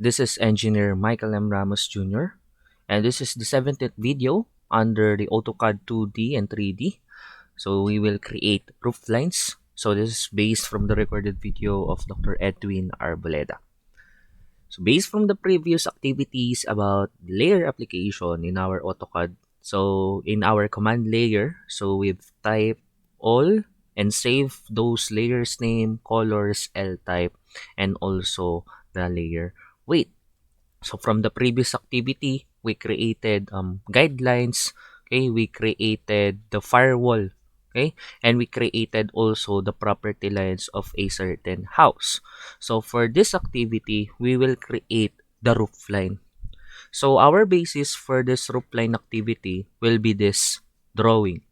This is Engineer Michael M. Ramos Jr. and this is the 17th video under the AutoCAD 2D and 3D. So we will create roof lines. So this is based from the recorded video of Dr. Edwin Arboleda. So based from the previous activities about layer application in our AutoCAD, so in our command layer, so we've typed all and save those layers name, colors, L type, and also the layer weight. So from the previous activity, we created guidelines, okay, we created the firewall, okay, and we created also the property lines of a certain house. So for this activity, we will create the roof line. So our basis for this roof line activity will be this drawing,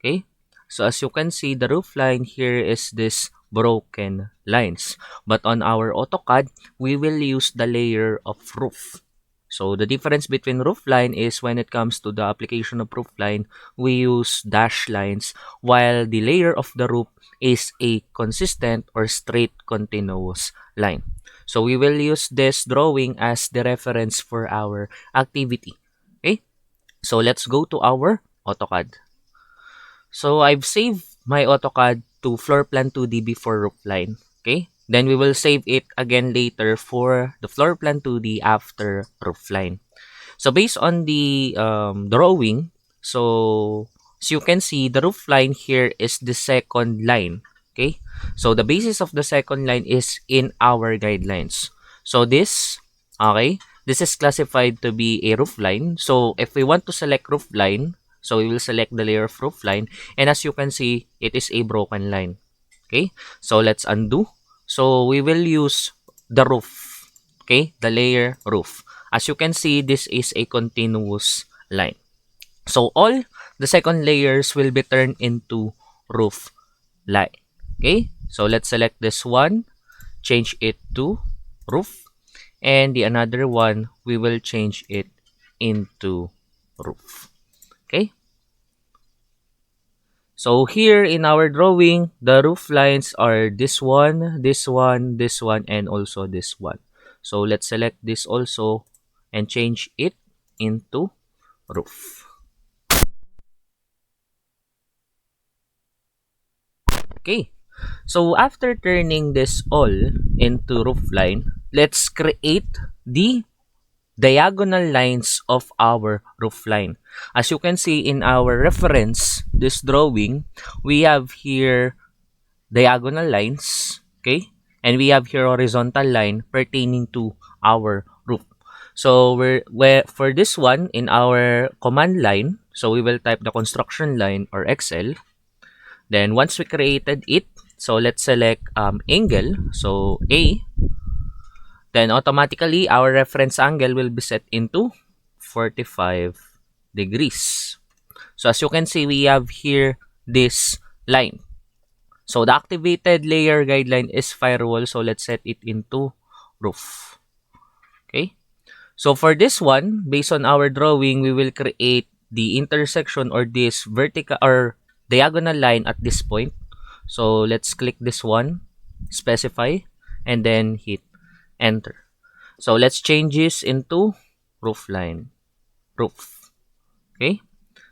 okay. So as you can see, the roof line here is this broken lines. But on our AutoCAD, we will use the layer of roof. So the difference between roof line is when it comes to the application of roof line, we use dash lines, while the layer of the roof is a consistent or straight continuous line. So we will use this drawing as the reference for our activity. Okay, so let's go to our AutoCAD. So I've saved my AutoCAD to floor plan 2D before roofline. Okay. Then we will save it again later for the floor plan 2D after roofline. So based on the drawing, so as you can see, the roof line here is the second line. Okay. So the basis of the second line is in our guidelines. So this, okay, this is classified to be a roof line. So if we want to select roof line, so we will select the layer of roof line, and as you can see, it is a broken line. Okay, so let's undo. So we will use the roof, okay, the layer roof. As you can see, this is a continuous line. So all the second layers will be turned into roof line. Okay, so let's select this one, change it to roof, and the another one, we will change it into roof. Okay. So here in our drawing, the roof lines are this one, this one, this one, and also this one. So let's select this also and change it into roof. Okay. So after turning this all into roof line, let's create the diagonal lines of our roof line. As you can see in our reference, this drawing, we have here diagonal lines, okay? And we have here horizontal line pertaining to our roof. So we're for this one in our command line, so we will type the construction line or Excel. Then once we created it, so let's select angle, so A. Then automatically our reference angle will be set into 45 degrees. So as you can see, we have here this line. So the activated layer guideline is firewall. So let's set it into roof. Okay. So for this one, based on our drawing, we will create the intersection or this vertical or diagonal line at this point. So let's click this one, specify, and then hit enter. So let's change this into roof line, roof. Okay.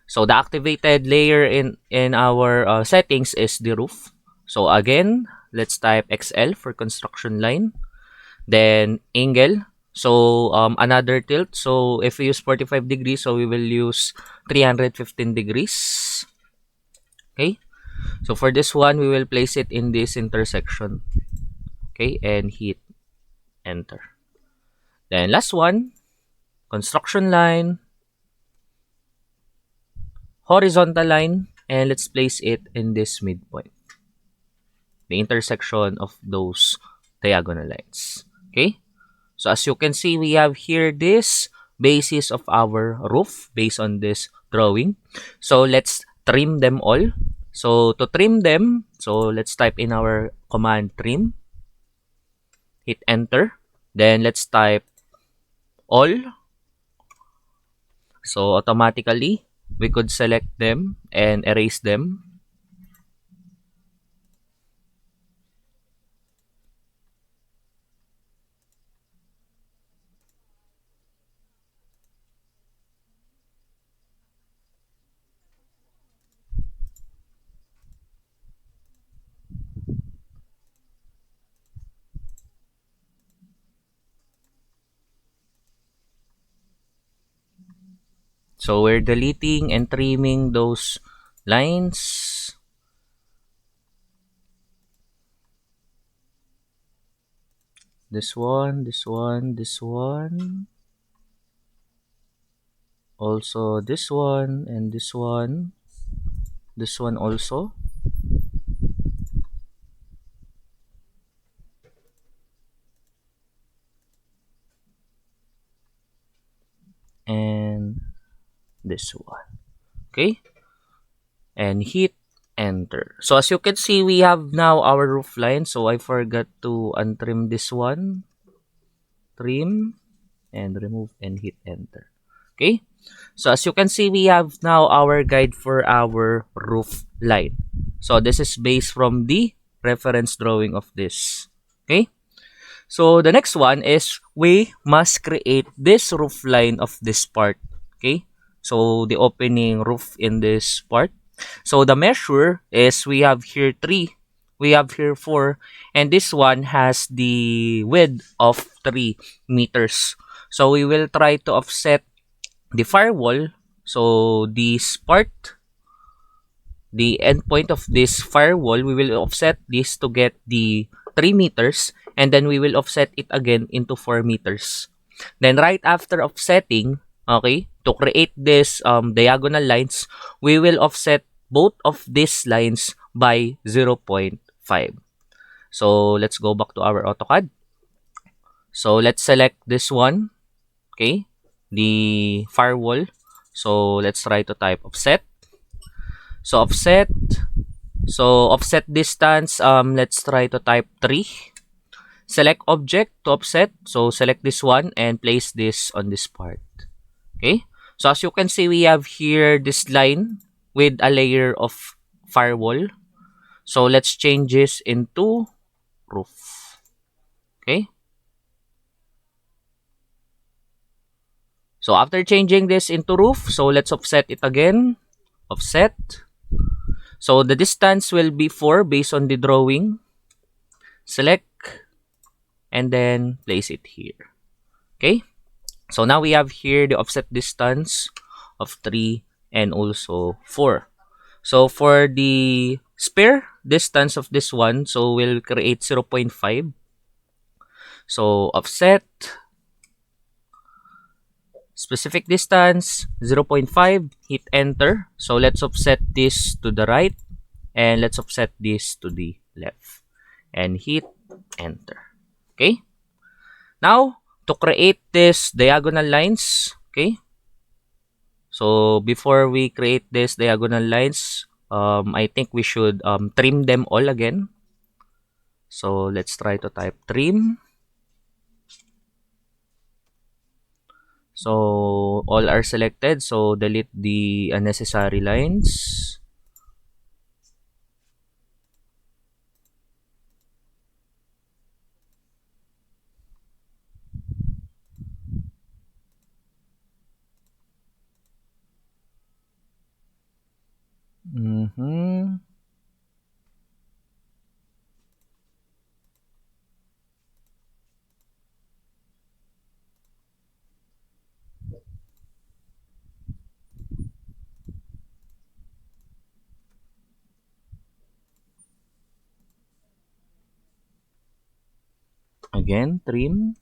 So the activated layer in our settings is the roof. So again, let's type XL for construction line. Then angle. So another tilt. So if we use 45 degrees, so we will use 315 degrees. Okay. So for this one, we will place it in this intersection. Okay, and hit enter. Then last one, construction line, horizontal line, and let's place it in this midpoint, the intersection of those diagonal lines. Okay, so as you can see, we have here this basis of our roof based on this drawing. So let's trim them all. So to trim them, so let's type in our command trim, hit enter. Then let's type all. So automatically we could select them and erase them. So we're deleting and trimming those lines. This one, this one, this one. Also this one and this one. This one also. And this one. Okay? And hit enter. So as you can see, we have now our roof line. So I forgot to untrim this one. Trim and remove and hit enter. Okay? So as you can see, we have now our guide for our roof line. So this is based from the reference drawing of this. Okay? So the next one is we must create this roof line of this part. Okay? So the opening roof in this part. So the measure is we have here 3, we have here 4, and this one has the width of 3 meters. So we will try to offset the firewall. So this part, the endpoint of this firewall, we will offset this to get the 3 meters, and then we will offset it again into 4 meters. Then right after offsetting, okay, to create this diagonal lines, we will offset both of these lines by 0.5. So let's go back to our AutoCAD. So let's select this one, okay, the firewall. So let's try to type offset. So offset distance, let's try to type 3. Select object to offset. So select this one and place this on this part. Okay. So as you can see, we have here this line with a layer of firewall. So let's change this into roof. Okay. So after changing this into roof, so let's offset it again. Offset. So the distance will be 4 based on the drawing. Select and then place it here. Okay. So now we have here the offset distance of 3 and also 4. So for the spare distance of this one, so we'll create 0.5. So offset, specific distance, 0.5, hit enter. So let's offset this to the right and let's offset this to the left and hit enter. Okay. Now, to create this diagonal lines, okay, so before we create this diagonal lines, I think we should trim them all again. So let's try to type trim. So all are selected. So delete the unnecessary lines. Mm-hmm. Again, trim.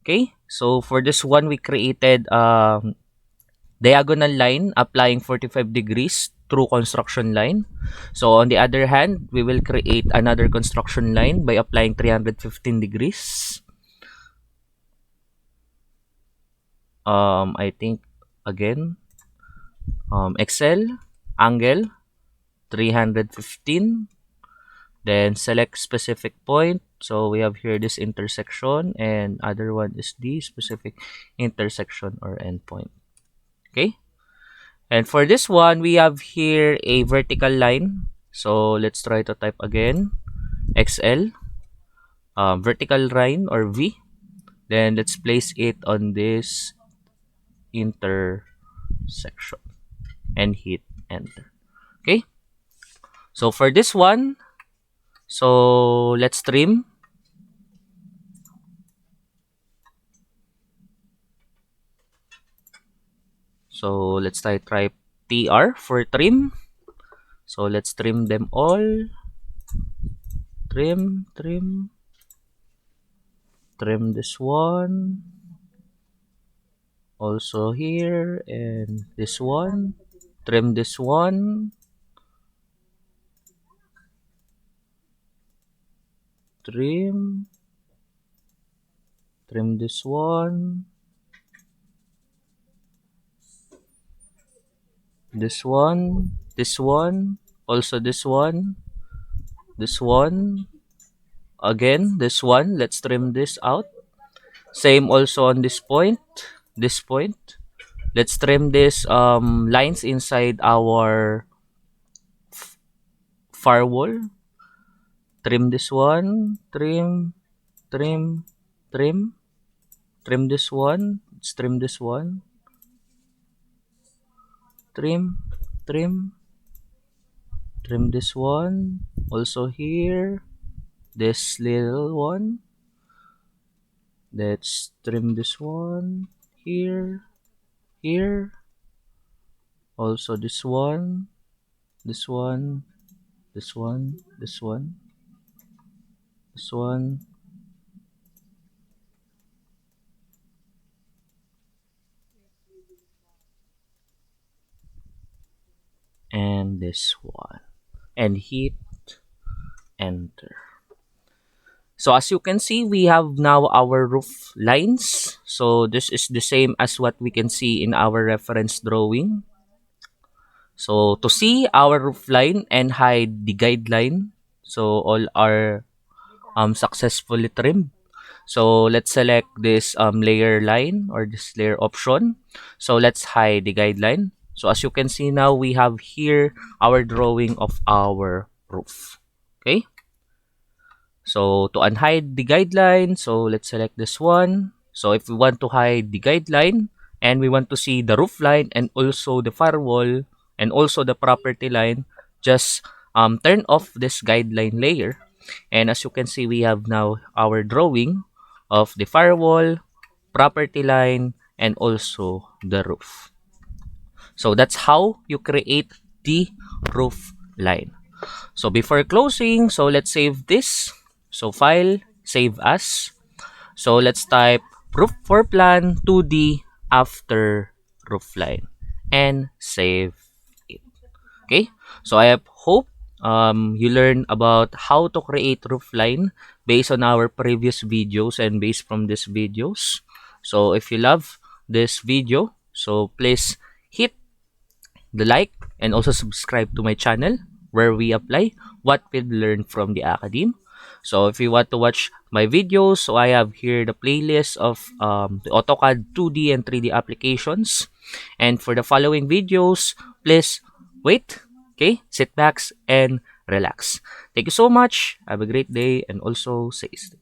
Okay, so for this one, we created diagonal line applying 45 degrees through construction line. So on the other hand, we will create another construction line by applying 315 degrees. I think again, Excel, angle, 315. Then select specific point. So we have here this intersection, and other one is the specific intersection or endpoint. Okay. And for this one, we have here a vertical line. So let's try to type again. XL, vertical line or V. Then let's place it on this intersection and hit enter. Okay. So for this one, so let's trim. So let's try TR for trim. So let's trim them all. Trim this one. Also here and this one. Trim this one. Trim this one. This one. Also this one. This one. Again, this one. Let's trim this out. Same also on this point. This point. Let's trim this lines inside our firewall. Trim this one. Trim. Trim this one. Let's trim this one. Trim. Trim this one. Also here. This little one. Let's trim this one. Here. Also this one. This one. This one. This one. And this one. And hit enter. So as you can see, we have now our roof lines. So this is the same as what we can see in our reference drawing. So to see our roof line and hide the guideline, so all are successfully trimmed. So let's select this layer line or this layer option. So let's hide the guideline. So as you can see now, we have here our drawing of our roof. Okay. So to unhide the guideline, so let's select this one. So if we want to hide the guideline and we want to see the roof line and also the firewall and also the property line, just turn off this guideline layer. And as you can see, we have now our drawing of the firewall, property line, and also the roof. So that's how you create the roof line. So before closing, so let's save this. So file, save as. So let's type roof for plan 2D after roof line and save it. Okay, so I hope you learn about how to create roof line based on our previous videos and based from these videos. So if you love this video, so please hit the like and also subscribe to my channel where we apply what we learned from the academe. So if you want to watch my videos, so I have here the playlist of the AutoCAD 2D and 3D applications. And for the following videos, please wait, okay, sit back and relax. Thank you so much. Have a great day and also stay safe.